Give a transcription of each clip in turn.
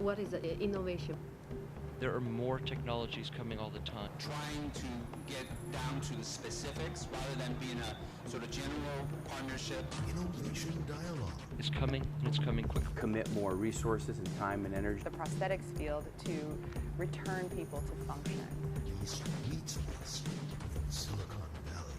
What is the innovation? There are more technologies coming all the time. Trying to get down to the specifics rather than being a sort of general partnership. Innovation dialogue. It's coming, and it's coming quickly. Commit more resources and time and energy. The prosthetics field to return people to function. East meets West in Silicon Valley.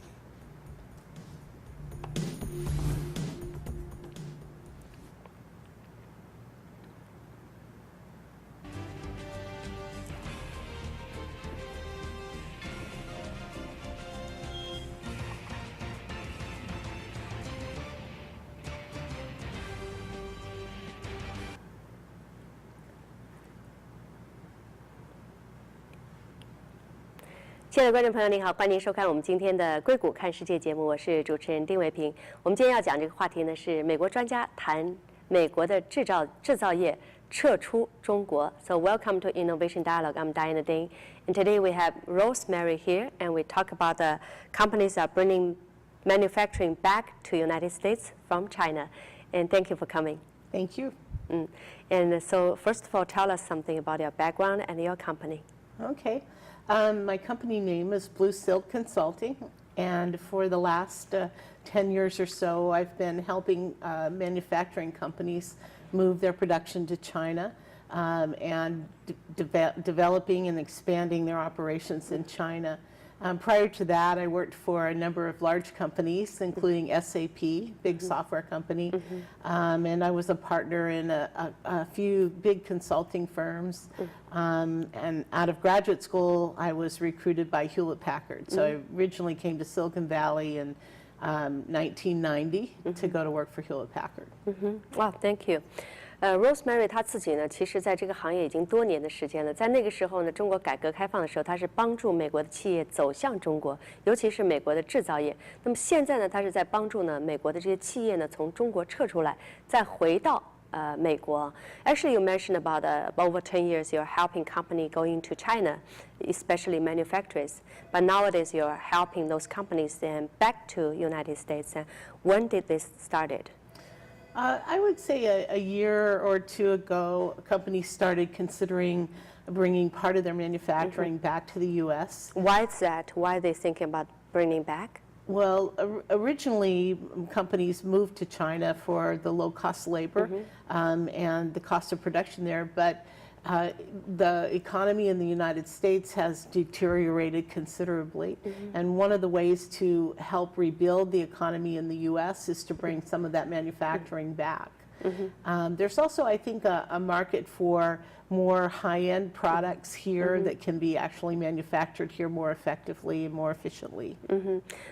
亲爱的观众朋友，您好，欢迎您收看我们今天的《硅谷看世界》节目，我是主持人丁维平。我们今天要讲这个话题呢，是美国专家谈美国的制造业撤出中国。So welcome to Innovation Dialogue. I'm Diana Ding, and today we have Rosemary here, and we talk about the companies that are bringing manufacturing back to United States from China. And thank you for coming. Thank you. And so first of all, tell us something about your background and your company. Okay. My company name is Blue Silk Consulting, and for the last 10 years or so, I've been helping manufacturing companies move their production to China and developing and expanding their operations in China. Prior to that, I worked for a number of large companies, including SAP, big software company, and I was a partner in a few big consulting firms. And out of graduate school, I was recruited by Hewlett-Packard. So I originally came to Silicon Valley in 1990 to go to work for Hewlett-Packard. Wow, thank you. Rosemary 她自己呢，其实在这个行业已经多年的时间了。在那个时候呢，中国改革开放的时候，她是帮助美国的企业走向中国，尤其是美国的制造业。那么现在呢，她是在帮助呢美国的这些企业呢从中国撤出来，再回到美国。Actually, you mentioned about over 10 years you're helping company going to China, especially manufacturers. But nowadays you're helping those companies then back to United States. And when did this started? I would say a year or two ago, companies started considering bringing part of their manufacturing back to the U.S. Why is that? Why are they thinking about bringing back? Well, originally, companies moved to China for the low-cost labor and the cost of production there, but the economy in the United States has deteriorated considerably, and one of the ways to help rebuild the economy in the U.S. is to bring some of that manufacturing back. There's also, I think, a market for more high-end products here that can be actually manufactured here more effectively and more efficiently.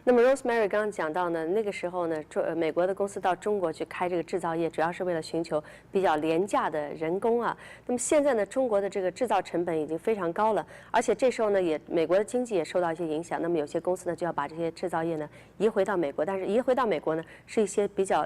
那么 Rosemary 刚刚讲到呢，那个时候呢，美国的公司到中国去开这个制造业，主要是为了寻求比较廉价的人工啊。那么现在呢，中国的这个制造成本已经非常高了，而且这时候呢，美国的经济也受到一些影响。那么有些公司呢，就要把这些制造业呢移回到美国，但是移回到美国呢，是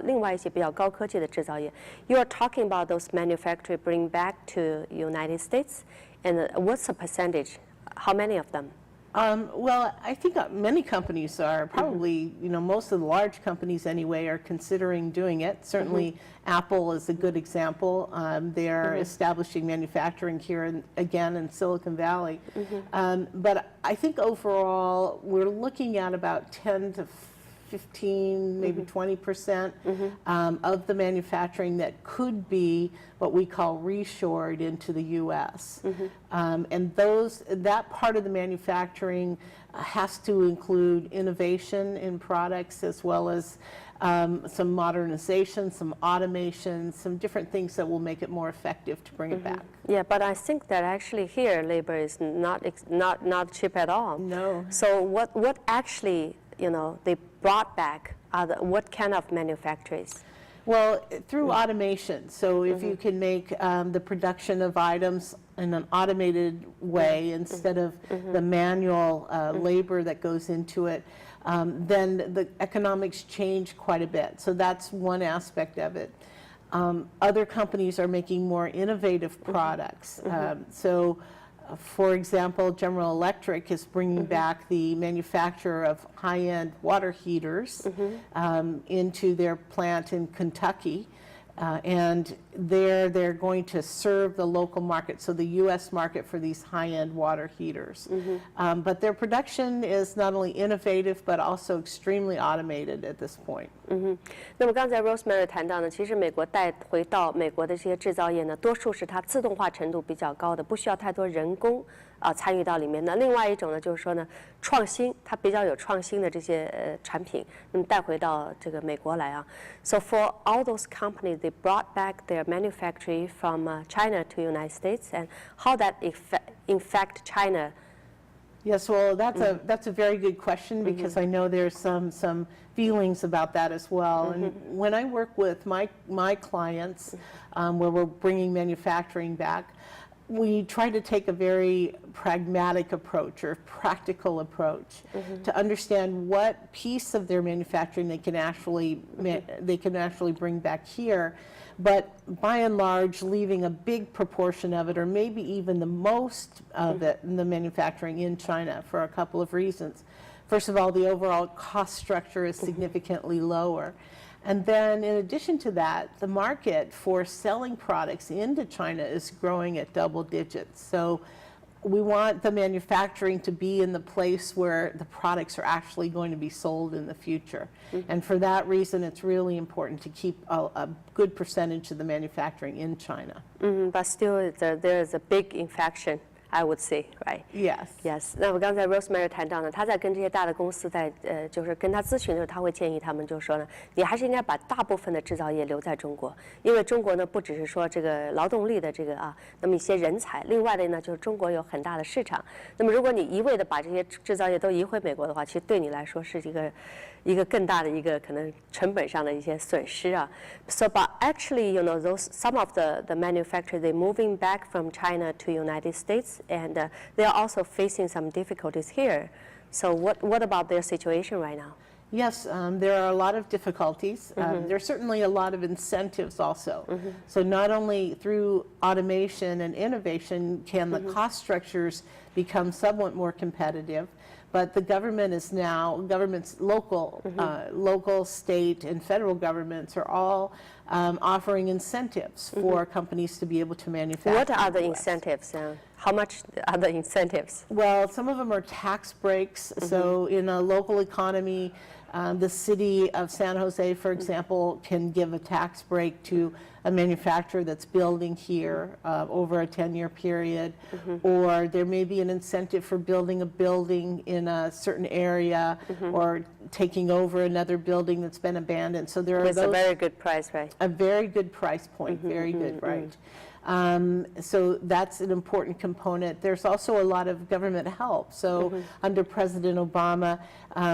另外一些比较高科技的制造业。You are talking about those manufacturers bring back to United States, and what's the percentage? How many of them? Well, I think many companies are probably, most of the large companies anyway are considering doing it. Certainly, Apple is a good example. They're establishing manufacturing here again in Silicon Valley. But I think overall, we're looking at about 10 to 15, maybe 20% of the manufacturing that could be what we call reshored into the U.S. And that part of the manufacturing has to include innovation in products as well as some modernization, some automation, some different things that will make it more effective to bring it back. Yeah, but I think that actually here labor is not cheap at all. No. So what actually they brought back what kind of manufacturers? Well, through automation. So if you can make the production of items in an automated way instead of the manual labor that goes into it, then the economics change quite a bit. So that's one aspect of it. Other companies are making more innovative products. For example, General Electric is bringing back the manufacture of high-end water heaters into their plant in Kentucky. And there they're going to serve the local market, so the U.S. market for these high-end water heaters. But their production is not only innovative, but also extremely automated at this point. 那么刚才 Rosemary 谈到呢，其实美国带回到美国的这些制造业呢，多数是它自动化程度比较高的，不需要太多人工参与到里面的。另外一种呢，就是说呢，创新，它比较有创新的这些产品，那么带回到这个美国来啊。So for all those companies, they brought back their manufacturing from China to United States, and how that affect China. Yes, well, that's a very good question, because I know there's some feelings about that as well. And when I work with my clients, where we're bringing manufacturing back, we try to take a very pragmatic approach or practical approach to understand what piece of their manufacturing they can actually bring back here, but by and large leaving a big proportion of it, or maybe even the most of it, in the manufacturing in China, for a couple of reasons. First of all, the overall cost structure is significantly lower. And then in addition to that, the market for selling products into China is growing at double digits. So we want the manufacturing to be in the place where the products are actually going to be sold in the future. And for that reason, it's really important to keep a good percentage of the manufacturing in China. But still, there is a big infection, I would say, right? Yes. Yes. 那么刚才 Rosemary 谈到呢，他在跟这些大的公司就是跟他咨询的时候，他会建议他们就是说呢，你还是应该把大部分的制造业留在中国，因为中国呢不只是说这个劳动力的这个那么一些人才，另外的呢就是中国有很大的市场。那么如果你一味的把这些制造业都移回美国的话，其实对你来说是一个更大的一个可能成本上的一些损失啊。So, but actually, you know, some of the manufacturers, they're moving back from China to United States, and they are also facing some difficulties here. So what about their situation right now? Yes, there are a lot of difficulties. There's certainly a lot of incentives also. So not only through automation and innovation can the cost structures become somewhat more competitive, but the government is now, local, state, and federal governments are all offering incentives for companies to be able to manufacture. What are the in US. incentives? How much are the incentives? Well, some of them are tax breaks. So in a local economy, the city of San Jose, for example, can give a tax break to a manufacturer that's building here over a 10-year period. Or there may be an incentive for building a building in a certain area, or taking over another building that's been abandoned. So there are With those, a very good price, right? a very good price point, very good, right. So that's an important component. There's also a lot of government help. So under President Obama,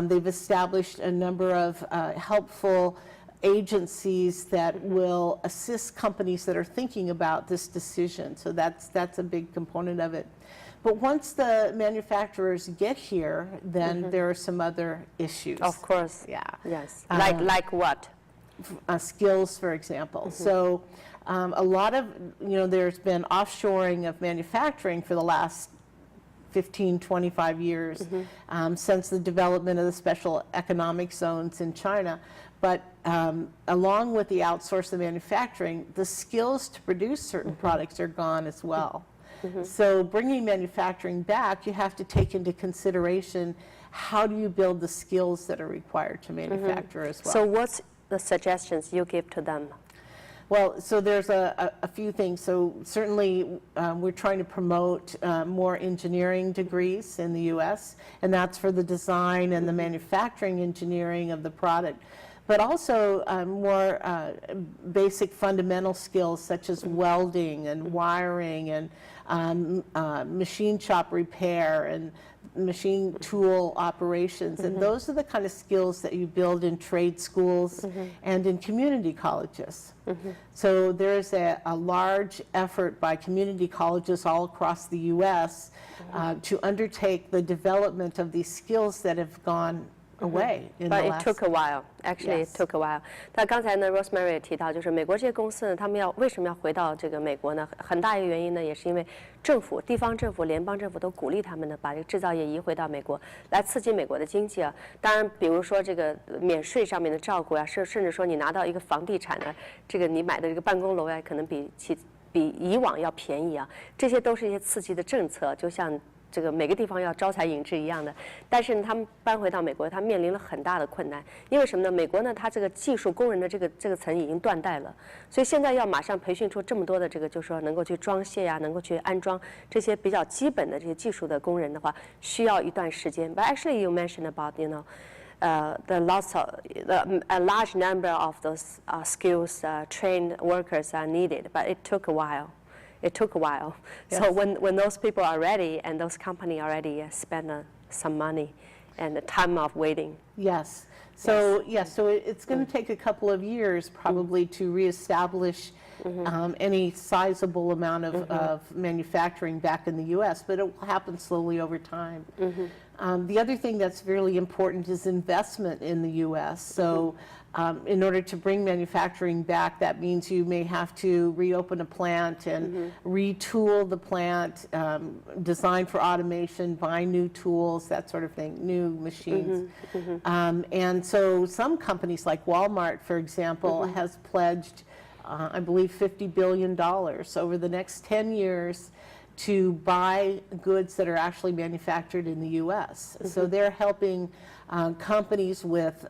they've established a number of helpful agencies that will assist companies that are thinking about this decision. So that's a big component of it. But once the manufacturers get here, then there are some other issues. Of course. Yeah. Yes. Like what? Skills, for example. So a lot of, there's been offshoring of manufacturing for the last 15, 25 years since the development of the special economic zones in China. But along with the outsource of manufacturing, the skills to produce certain products are gone as well. So bringing manufacturing back, you have to take into consideration how do you build the skills that are required to manufacture as well. So what's the suggestions you give to them? Well, so there's a few things. So certainly we're trying to promote more engineering degrees in the U.S., and that's for the design and the manufacturing engineering of the product. But also more basic fundamental skills such as welding and wiring and machine shop repair and machine tool operations. And those are the kind of skills that you build in trade schools and in community colleges. So there's a large effort by community colleges all across the U.S. To undertake the development of these skills that have gone away in the But it last. took a while. Actually, it Yes. took a while. 他刚才呢，Rosemary 也提到，就是美国这些公司呢，他们为什么要回到这个美国呢？很大一个原因呢，也是因为政府、地方政府、联邦政府都鼓励他们呢，把这个制造业移回到美国，来刺激美国的经济啊。当然，比如说这个免税上面的照顾啊，甚至说你拿到一个房地产呢，这个你买的这个办公楼呀，可能比以往要便宜啊。这些都是一些刺激的政策，就像这个每个地方要招财引智一样的。但是呢，他们搬回到美国，他面临了很大的困难，因为什么呢？美国呢，它这个技术工人的这个层已经断代了，所以现在要马上培训出这么多的这个，就是说能够去装卸呀，能够去安装这些比较基本的这些技术的工人的话，需要一段时间。But actually, you mentioned about the a large number of those skills trained workers are needed, but it took a while. It took a while. Yes. So when those people are ready and those companies already spend some money and the time of waiting. Yes. So yes, so it's going to take a couple of years probably to reestablish any sizable amount of manufacturing back in the U.S., but it will happen slowly over time. The other thing that's really important is investment in the U.S. So in order to bring manufacturing back, that means you may have to reopen a plant and retool the plant, design for automation, buy new tools, that sort of thing, new machines. And so some companies like Walmart, for example, has pledged, I believe, $50 billion over the next 10 years to buy goods that are actually manufactured in the U.S. So they're helping companies with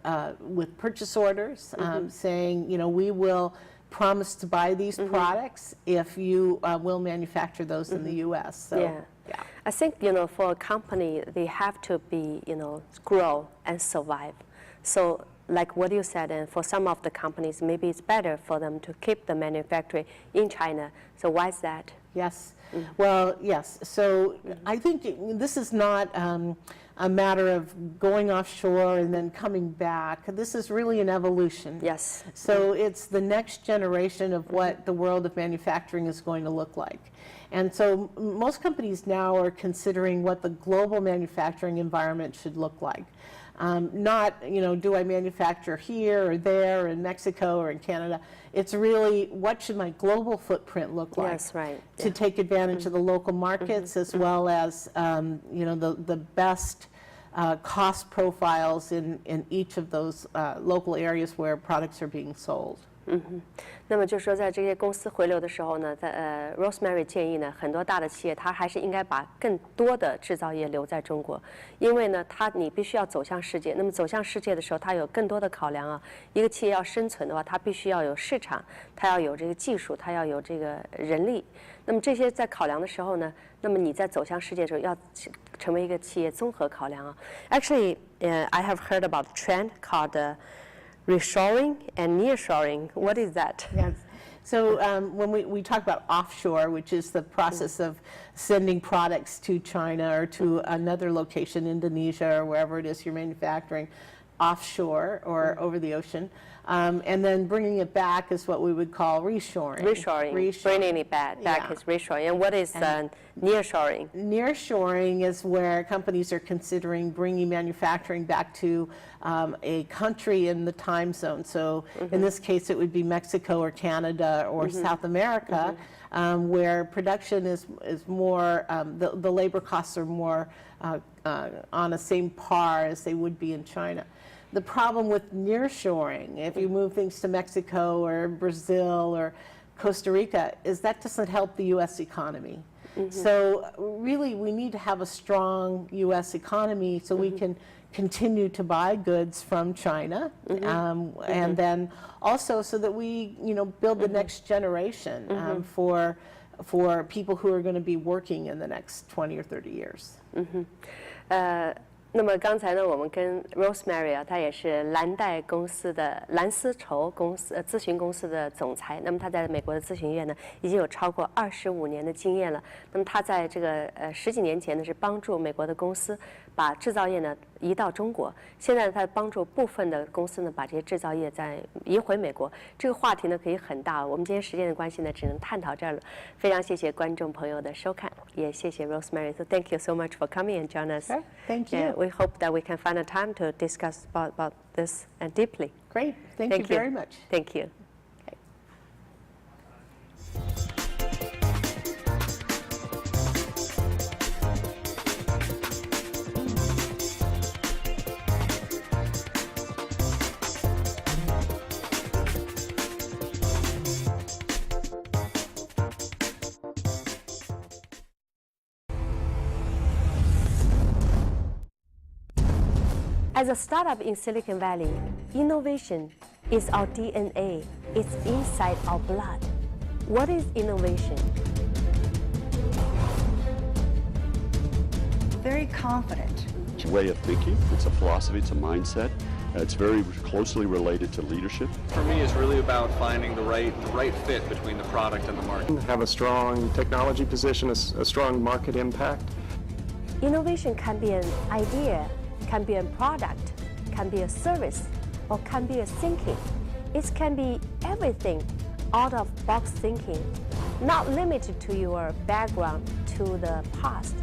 purchase orders, saying, we will promise to buy these products if you will manufacture those in the U.S. So, yeah. I think, for a company, they have to be, grow and survive. So like what you said, and for some of the companies, maybe it's better for them to keep the manufacturing in China. So why is that? Yes. Well, yes. So I think this is not a matter of going offshore and then coming back. This is really an evolution. Yes. So it's the next generation of what the world of manufacturing is going to look like. And so most companies now are considering what the global manufacturing environment should look like. Not, do I manufacture here or there in Mexico or in Canada? It's really, what should my global footprint look like? Yes, right. To take advantage of the local markets as well as, the best cost profiles in each of those local areas where products are being sold. 那么就是说，在这些公司回流的时候呢，Rosemary 建议呢，很多大的企业它还是应该把更多的制造业留在中国，因为呢，你必须要走向世界。那么走向世界的时候，它有更多的考量啊。一个企业要生存的话，它必须要有市场，它要有这个技术，它要有这个人力。那么这些在考量的时候呢，那么你在走向世界的时候，要成为一个企业综合考量啊。Actually, I have heard about a trend called reshoring and nearshoring. What is that? Yes. So when we talk about offshore, which is the process of sending products to China or to another location, Indonesia or wherever it is you're manufacturing, offshore or over the ocean, and then bringing it back is what we would call reshoring. Reshoring. Bringing it back Yeah. is reshoring. And what is nearshoring? Nearshoring is where companies are considering bringing manufacturing back to a country in the time zone. So in this case, it would be Mexico or Canada or South America, where production is more, the labor costs are more on the same par as they would be in China. The problem with nearshoring, if you move things to Mexico or Brazil or Costa Rica, is that doesn't help the U.S. economy. So really, we need to have a strong U.S. economy so we can continue to buy goods from China, and then also so that we, build the next generation for people who are going to be working in the next 20 or 30 years. 那么刚才呢，我们跟 Rosemary 啊，她也是蓝带公司的蓝丝绸公司咨询公司的总裁。那么她在美国的咨询业呢，已经有超过25年的经验了。那么她在这个10几年前呢，是帮助美国的公司把制造业呢移到中国。现在她帮助部分的公司呢，把这些制造业再移回美国。这个话题呢可以很大，我们今天时间的关系呢，只能探讨这儿了。非常谢谢观众朋友的收看，也谢谢 Rosemary。So thank you so much for coming and join us. Thank you. we hope that we can find a time to discuss about this deeply. Great. Thank you very much. Thank you. As a startup in Silicon Valley, innovation is our DNA. It's inside our blood. What is innovation? Very confident. It's a way of thinking, it's a philosophy, it's a mindset. It's very closely related to leadership. For me, it's really about finding the right fit between the product and the market. Have a strong technology position, a strong market impact. Innovation can be an idea, can be a product, can be a service, or can be a thinking. It can be everything, out-of-box thinking, not limited to your background, to the past.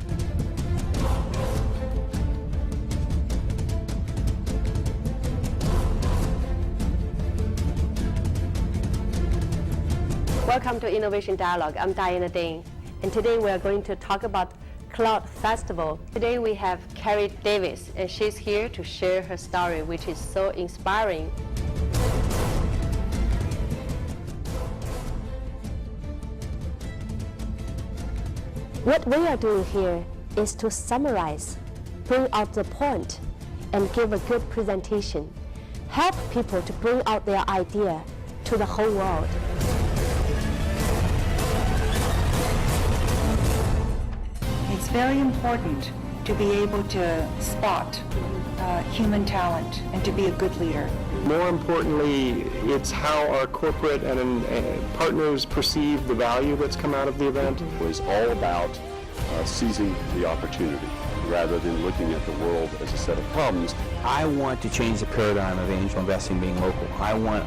Welcome to Innovation Dialogue. I'm Diana Ding, and today we are going to talk about Cloud Festival. Today we have Carrie Davis, and she's here to share her story, which is so inspiring. What we are doing here is to summarize, bring out the point, and give a good presentation. Help people to bring out their idea to the whole world. It's very important to be able to spot human talent and to be a good leader. More importantly, it's how our corporate and partners perceive the value that's come out of the event. It was all about seizing the opportunity rather than looking at the world as a set of problems. I want to change the paradigm of angel investing being local. I want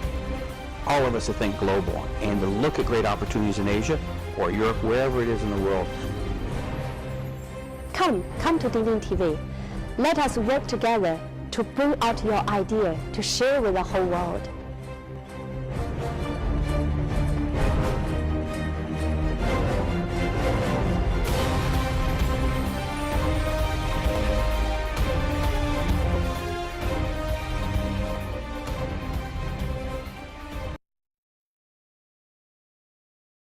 all of us to think global and to look at great opportunities in Asia or Europe, wherever it is in the world. Come to Dialog TV. Let us work together to bring out your idea to share with the whole world.